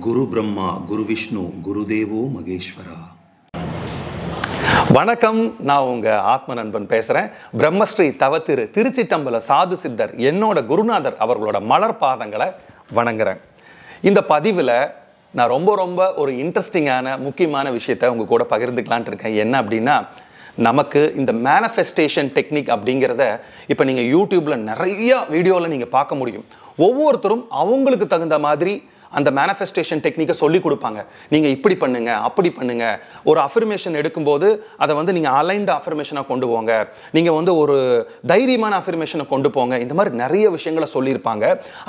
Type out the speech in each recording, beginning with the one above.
குரு பிரம்மா குரு விஷ்ணு குருதேவோ மகேஸ்வரா. வணக்கம், நான் உங்க ஆத்ம நண்பன் பேசுறேன். பிரம்மஸ்ரீ தவத்திரு திருச்சிட்டம்பல சாது சித்தர் என்னோட குருநாதர் அவர்களோட மலர் பாதங்களை வணங்குறேன். இந்த பதிவில் நான் ரொம்ப ஒரு இன்ட்ரெஸ்டிங்கான முக்கியமான விஷயத்தை உங்க கூட பகிர்ந்துக்கலான்ட்டு இருக்கேன். என்ன அப்படின்னா, நமக்கு இந்த மேனிஃபெஸ்டேஷன் டெக்னிக் அப்படிங்கிறத இப்போ நீங்கள் யூடியூப்பில் நிறைய வீடியோவில் நீங்கள் பார்க்க முடியும். ஒவ்வொருத்தரும் அவங்களுக்கு தகுந்த மாதிரி அந்த மேனிஃபெஸ்டேஷன் டெக்னிக்கை சொல்லி கொடுப்பாங்க. நீங்கள் இப்படி பண்ணுங்க, அப்படி பண்ணுங்க. ஒரு அஃபர்மேஷன் எடுக்கும்போது அதை வந்து நீங்கள் அலைன்டு அஃபர்மேஷனாக கொண்டு போங்க, நீங்கள் வந்து ஒரு தைரியமான அஃபர்மேஷனை கொண்டு போங்க. இந்த மாதிரி நிறைய விஷயங்களை சொல்லியிருப்பாங்க.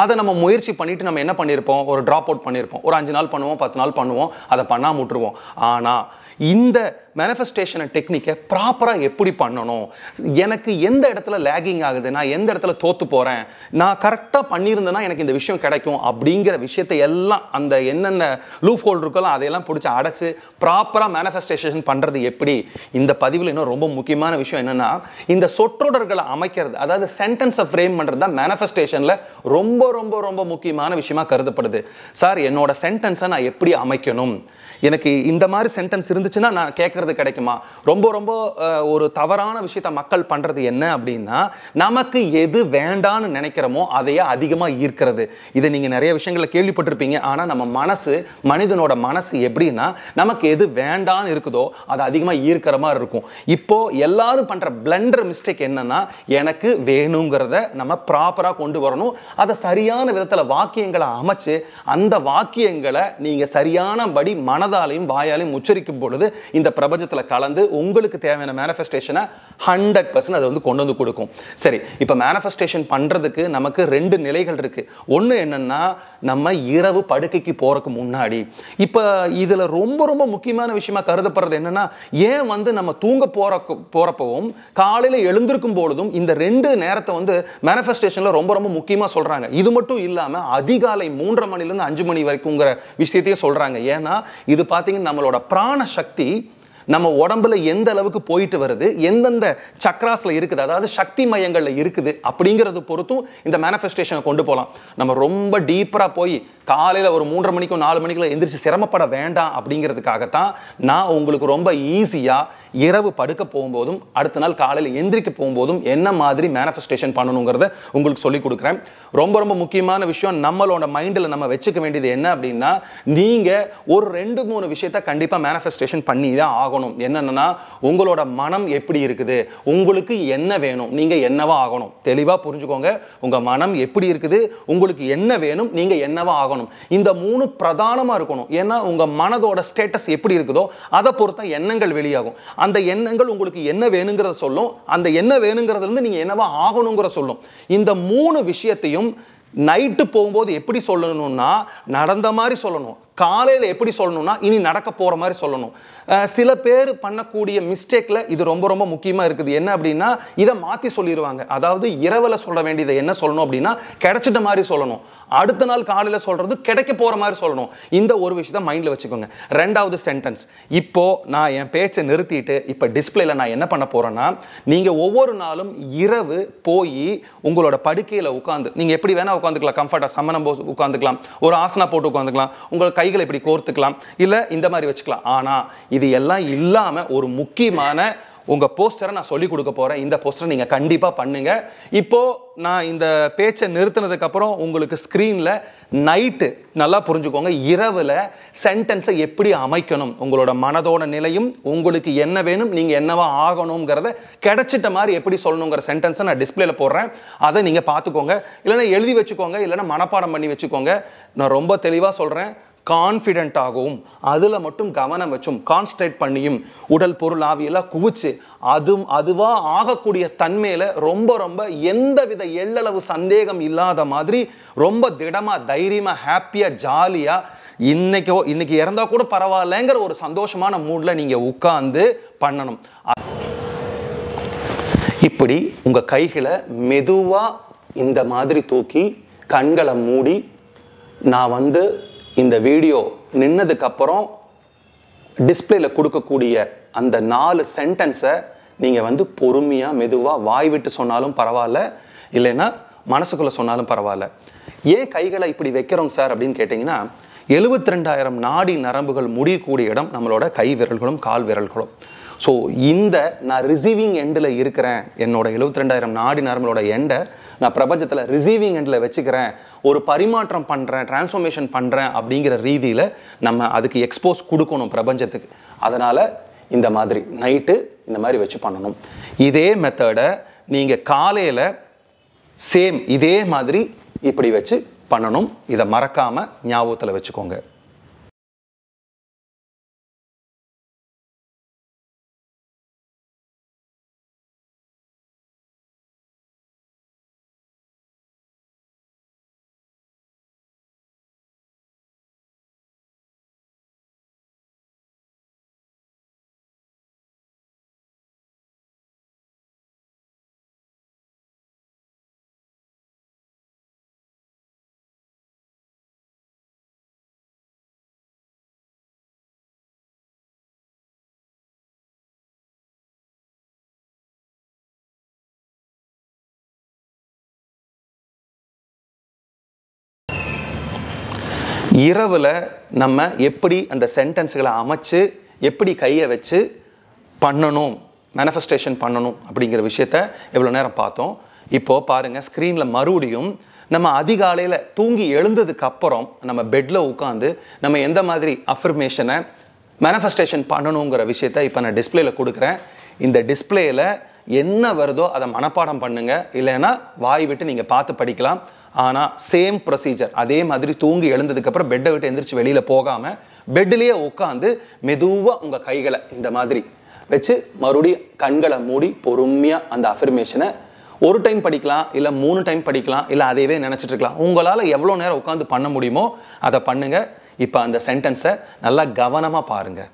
அதை நம்ம முயற்சி பண்ணிட்டு நம்ம என்ன பண்ணியிருப்போம், ஒரு ட்ராப் அவுட் பண்ணியிருப்போம். ஒரு 5 நாள் பண்ணுவோம், 10 நாள் பண்ணுவோம், அதை பண்ணாம விட்டுருவோம். ஆனால் இந்த மேனிஃபெஸ்டேஷன் டெக்னிக்கை ப்ராப்பராக எப்படி பண்ணணும், எனக்கு எந்த இடத்துல லேகிங் ஆகுது, நான் எந்த இடத்துல தோத்து போகிறேன், நான் கரெக்டாக பண்ணியிருந்தேன்னா எனக்கு இந்த விஷயம் கிடைக்கும் அப்படிங்கிற விஷயத்தை எல்லாம் அந்த என்னென்ன லூப் ஹோல் இருக்கோ அதையெல்லாம் பிடிச்சி அடைச்சி ப்ராப்பராக மேனிஃபெஸ்டேஷன் பண்ணுறது எப்படி. இந்த பதிவில் இன்னும் ரொம்ப முக்கியமான விஷயம் என்னென்னா, இந்த சொற்றொடர்களை அமைக்கிறது, அதாவது சென்டென்ஸை ஃப்ரேம் பண்ணுறது தான் மேனிஃபெஸ்டேஷனில் ரொம்ப முக்கியமான விஷயமா கருதப்படுது. சார், என்னோட சென்டென்ஸை நான் எப்படி அமைக்கணும், எனக்கு இந்த மாதிரி சென்டென்ஸ் இருந்துச்சுன்னா நான் கேட்கறது கிடைக்குமா? ரொம்ப ஒரு தவறான விஷயத்த மக்கள் பண்றது என்ன அப்படின்னா, நமக்கு எது வேண்டான்னு நினைக்கிறோமோ அதையே அதிகமாக ஈர்க்கிறது. இதை நீங்க நிறைய விஷயங்களை கேள்விப்பட்டிருப்பீங்க. ஆனா நம்ம மனசு, மனிதனோட மனசு எப்படின்னா, நமக்கு எது வேண்டான்னு இருக்குதோ அது அதிகமாக ஈர்க்கிற மாதிரி இருக்கும். இப்போ எல்லாரும் பண்ற பிளண்டர் மிஸ்டேக் என்னன்னா, எனக்கு வேணுங்கிறத நம்ம ப்ராப்பரா கொண்டு வரணும். அதை சரியான விதத்துல வாக்கியங்களை அமைச்சு அந்த வாக்கியங்களை நீங்க சரியானபடி மனதாலையும் வாயாலையும் உச்சரிக்கும் பொழுது இந்த பிரபஞ்சத்தில் கலந்து உங்களுக்கு தேவையான மேனிஃபெஸ்டேஷனை 100% அதை வந்து கொண்டு வந்து கொடுக்கும். சரி, இப்போ மேனிஃபெஸ்டேஷன் பண்றதுக்கு நமக்கு 2 நிலைகள் இருக்கு. ஒன்று என்னன்னா, நம்ம இரவு படுக்கைக்கு போறதுக்கு முன்னாடி. இப்போ இதுல ரொம்ப முக்கியமான விஷயமா கருதப்படுறது என்னன்னா, ஏன் வந்து நம்ம தூங்க போறப்பவும் காலையில எழுந்திருக்கும் பொழுதும் இந்த 2 நேரத்தை வந்து மேனிஃபெஸ்டேஷன்ல ரொம்ப முக்கியமா சொல்றாங்க. இது மட்டும் இல்லாம அதிகாலை 3:30 மணிலிருந்து 5 மணி வரைக்கும்ங்கிற விஷயத்தையும் சொல்றாங்க. ஏன்னா இது பார்த்தீங்கன்னா நம்மளோட பிராண சக்தி நம்ம உடம்புல எந்த அளவுக்கு போயிட்டு வருது, எந்தெந்த சக்ராஸ்ல இருக்குது, அதாவது சக்தி மையங்கள்ல இருக்குது அப்படிங்கிறது பொறுத்தும் இந்த மேனிஃபெஸ்டேஷனை கொண்டு போகலாம். நம்ம ரொம்ப டீப்பரா போய் காலையில ஒரு 3:30 மணிக்கும் 4 மணிக்குள்ள எந்திரிச்சு சிரமப்பட வேண்டாம் அப்படிங்கிறதுக்காகத்தான் நான் உங்களுக்கு ரொம்ப ஈஸியா இரவு படுக்க போகும்போதும் அடுத்த நாள் காலையில் எந்திரிக்க போகும்போதும் என்ன மாதிரி மேனிஃபெஸ்டேஷன் பண்ணணுங்கிறத உங்களுக்கு சொல்லி கொடுக்குறேன். ரொம்ப முக்கியமான விஷயம், நம்மளோட மைண்டில் நம்ம வச்சுக்க வேண்டியது என்ன அப்படின்னா, நீங்க ஒரு 2-3 விஷயத்த கண்டிப்பா மேனிஃபெஸ்டேஷன் பண்ணி தான் ஆகணும். என்னன்னா, உங்களோட மனம் எப்படி இருக்குது, உங்களுக்கு என்ன வேணும், நீங்க என்னவா ஆகணும். தெளிவா புரிஞ்சுக்கோங்க. உங்க மனம் எப்படி இருக்குது, உங்களுக்கு என்ன வேணும், நீங்க என்னவா ஆகணும். இந்த 3 பிரதானமா இருக்கணும். ஏன்னா உங்க மனதோட ஸ்டேட்டஸ் எப்படி இருக்குதோ அதை பொறுத்த எண்ணங்கள் வெளியாகும். அந்த எண்ணங்கள் உங்களுக்கு என்ன வேணுங்கிறத சொல்லும், அந்த என்ன வேணுங்கிறதுல இருந்து நீங்க என்னவா ஆகணுங்கிற சொல்லும். இந்த 3 விஷயத்தையும் நைட்டு போகும்போது எப்படி சொல்லணும்னா, நடந்த மாதிரி சொல்லணும். காலையில் எப்படி சொல்லணும்னா, இனி நடக்க போகிற மாதிரி சொல்லணும். சில பேர் பண்ணக்கூடிய மிஸ்டேக்கில் இது ரொம்ப முக்கியமாக இருக்குது. என்ன அப்படின்னா, இதை மாற்றி சொல்லிடுவாங்க. அதாவது இரவில் சொல்ல வேண்டியதை என்ன சொல்லணும் அப்படின்னா, கிடைச்சிட்ட மாதிரி சொல்லணும். அடுத்த நாள் காலையில் சொல்கிறது கிடைக்க போகிற மாதிரி சொல்லணும். இந்த ஒரு விஷயத்தை மைண்டில் வச்சுக்கோங்க. 2வது சென்டென்ஸ், இப்போது நான் என் பேச்சை நிறுத்திட்டு இப்போ டிஸ்பிளேல நான் என்ன பண்ண போகிறேன்னா, நீங்கள் ஒவ்வொரு நாளும் இரவு போய் உங்களோட படுக்கையில் உட்காந்து, நீங்கள் எப்படி வேணால் உட்காந்துக்கலாம், கம்ஃபர்ட்டாக சமணம் போஸ் உட்காந்துக்கலாம், ஒரு ஆசனா போட்டு உட்காந்துக்கலாம், உங்கள் கைகளை இப்படி கோர்த்துக்கலாம், இல்லை இந்த மாதிரி வச்சுக்கலாம். ஆனால் இது எல்லாம் இல்லாமல் ஒரு முக்கியமான உங்க போஸ்டரை நான் சொல்லி கொடுக்க போறேன். இந்த போஸ்டரை நீங்க கண்டிப்பா பண்ணுங்க. இப்போ நான் இந்த பேச்சை நிறுத்தினதுக்கு அப்புறம் உங்களுக்கு ஸ்கிரீன்ல நைட்டு நல்லா புரிஞ்சுக்கோங்க, இரவுல சென்டென்ஸை எப்படி அமைக்கணும், உங்களோட மனதோட நிலையும் உங்களுக்கு என்ன வேணும், நீங்க என்னவா ஆகணுங்கிறத கிடைச்சிட்ட மாதிரி எப்படி சொல்லணுங்கிற சென்டென்ஸை நான் டிஸ்பிளேல போடுறேன். அதை நீங்க பார்த்துக்கோங்க, இல்லைன்னா எழுதி வச்சுக்கோங்க, இல்லைன்னா மனப்பாடம் பண்ணி வச்சுக்கோங்க. நான் ரொம்ப தெளிவா சொல்றேன். கான்ஃபிடென்ட்டாகவும் அதில் மட்டும் கவனம் வச்சும் கான்சன்ட்ரேட் பண்ணியும் உடல் பொருள் ஆவியெல்லாம் குவிச்சு அதுவா ஆகக்கூடிய தன்மையில ரொம்ப எந்தவித எள்ளளவு சந்தேகம் இல்லாத மாதிரி ரொம்ப திடமா தைரியமா ஹாப்பியா ஜாலியா இன்னைக்கு இறந்தா கூட பரவாயில்லைங்கிற ஒரு சந்தோஷமான மூட்ல நீங்க உட்கார்ந்து பண்ணணும். இப்படி உங்க கைகளை மெதுவா இந்த மாதிரி தூக்கி கண்களை மூடி, நான் வந்து இந்த வீடியோ நின்னதுக்கு அப்புறம் டிஸ்பிளேல கொடுக்கக்கூடிய அந்த 4 சென்டென்ஸை நீங்க வந்து பொறுமையா மெதுவா வாய் விட்டு சொன்னாலும் பரவாயில்ல, இல்லைன்னா மனசுக்குள்ள சொன்னாலும் பரவாயில்ல. ஏன் கைகளை இப்படி வைக்கிறோம் சார் அப்படின்னு கேட்டிங்கன்னா, 72,000 நாடி நரம்புகள் முடியக்கூடிய இடம் நம்மளோட கை விரல்களும் கால் விரல்களும். ஸோ இந்த நான் ரிசீவிங் எண்டில் இருக்கிறேன், என்னோட 72,000 நாடி நரம்புகளோட எண்டை நான் பிரபஞ்சத்தில் ரிசீவிங் எண்டில் வச்சுக்கிறேன், ஒரு பரிமாற்றம் பண்ணுறேன், டிரான்ஸ்ஃபர்மேஷன் பண்ணுறேன் அப்படிங்கிற ரீதியில் நம்ம அதுக்கு எக்ஸ்போஸ் கொடுக்கணும் பிரபஞ்சத்துக்கு. அதனால் இந்த மாதிரி நைட்டு இந்த மாதிரி வச்சு பண்ணணும். இதே மெத்தடை நீங்கள் காலையில் சேம் இதே மாதிரி இப்படி வச்சு பண்ணணும். இதை மறக்காமல் ஞாபகத்தில் வச்சுக்கோங்க. இரவில் நம்ம எப்படி அந்த சென்டென்ஸ்களை அமைச்சு எப்படி கையை வச்சு பண்ணணும், மேனிஃபெஸ்டேஷன் பண்ணணும் அப்படிங்கிற விஷயத்த எவ்வளோ நேரம் பார்த்தோம். இப்போது பாருங்கள், ஸ்க்ரீனில் மறுபடியும் நம்ம அதிகாலையில் தூங்கி எழுந்ததுக்கு அப்புறம் நம்ம பெட்டில் உட்காந்து நம்ம எந்த மாதிரி அஃபர்மேஷனை மேனிஃபெஸ்டேஷன் பண்ணணுங்கிற விஷயத்த இப்போ நான் டிஸ்பிளேயில் கொடுக்குறேன். இந்த டிஸ்பிளேயில் என்ன வருதோ அதை மனப்பாடம் பண்ணுங்கள், இல்லைன்னா வாய் விட்டு நீங்கள் பார்த்து படிக்கலாம். ஆனால் சேம் ப்ரொசீஜர் அதே மாதிரி தூங்கி எழுந்ததுக்கப்புறம் பெட்டை விட்டு எந்திரிச்சு வெளியில் போகாமல் பெட்டிலேயே உட்காந்து மெதுவாக உங்கள் கைகளை இந்த மாதிரி வச்சு மறுபடியும் கண்களை மூடி பொறுமையாக அந்த அஃபர்மேஷனை ஒரு டைம் படிக்கலாம், இல்லை 3 டைம் படிக்கலாம், இல்லை அதையவே நினச்சிட்டு இருக்கலாம். உங்களால் எவ்வளோ நேரம் உட்காந்து பண்ண முடியுமோ அதை பண்ணுங்கள். இப்போ அந்த சென்டென்ஸை நல்லா கவனமாக பாருங்கள்.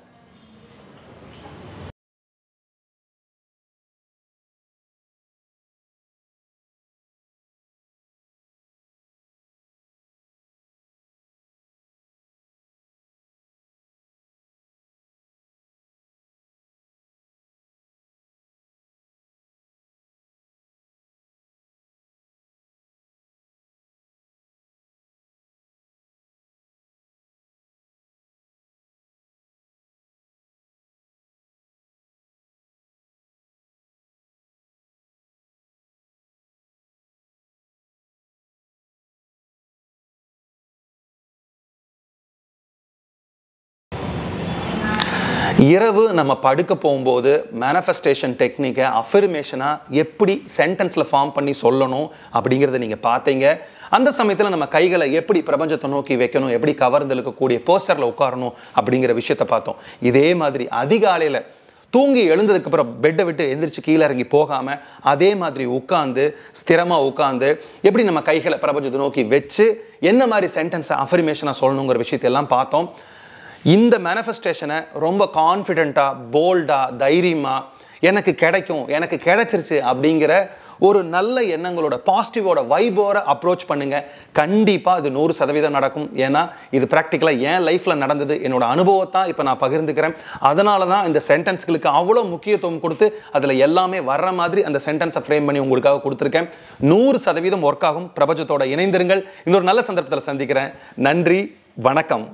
இரவு நம்ம படுக்க போகும்போது மேனிஃபெஸ்டேஷன் டெக்னிக்கை அஃபர்மேஷனாக எப்படி சென்டென்ஸில் ஃபார்ம் பண்ணி சொல்லணும் அப்படிங்கிறத நீங்கள் பார்த்தீங்க. அந்த சமயத்தில் நம்ம கைகளை எப்படி பிரபஞ்சத்தை நோக்கி வைக்கணும், எப்படி கவர்ந்து இருக்கக்கூடிய போஸ்டரில் உட்காரணும் அப்படிங்கிற விஷயத்தை பார்த்தோம். இதே மாதிரி அதிகாலையில் தூங்கி எழுந்ததுக்கப்புறம் பெட்டை விட்டு எந்திரிச்சு கீழே இறங்கி போகாமல் அதே மாதிரி உட்காந்து ஸ்திரமாக உட்காந்து எப்படி நம்ம கைகளை பிரபஞ்சத்தை நோக்கி வச்சு என்ன மாதிரி சென்டென்ஸை அஃபர்மேஷனாக சொல்லணுங்கிற விஷயத்தையெல்லாம் பார்த்தோம். இந்த மேனிஃபெஸ்டேஷனை ரொம்ப கான்ஃபிடென்ட்டாக, போல்டாக, தைரியமாக எனக்கு கிடைக்கும், எனக்கு கிடைச்சிருச்சு அப்படிங்கிற ஒரு நல்ல எண்ணங்களோட பாசிட்டிவோட வைபோட அப்ரோச் பண்ணுங்கள். கண்டிப்பாக இது 100% நடக்கும். ஏன்னா இது ப்ராக்டிக்கலாக என் லைஃப்பில் நடந்தது, என்னோட அனுபவத்தான் இப்போ நான் பகிர்ந்துக்கிறேன். அதனால தான் இந்த சென்டென்ஸ்களுக்கு அவ்வளோ முக்கியத்துவம் கொடுத்து அதில் எல்லாமே வர்ற மாதிரி அந்த சென்டென்ஸை ஃப்ரேம் பண்ணி உங்களுக்காக கொடுத்துருக்கேன். 100% ஒர்க் ஆகும். பிரபஞ்சத்தோட இணைந்திருங்கள். இன்னொரு நல்ல சந்தர்ப்பத்தில் சந்திக்கிறேன். நன்றி, வணக்கம்.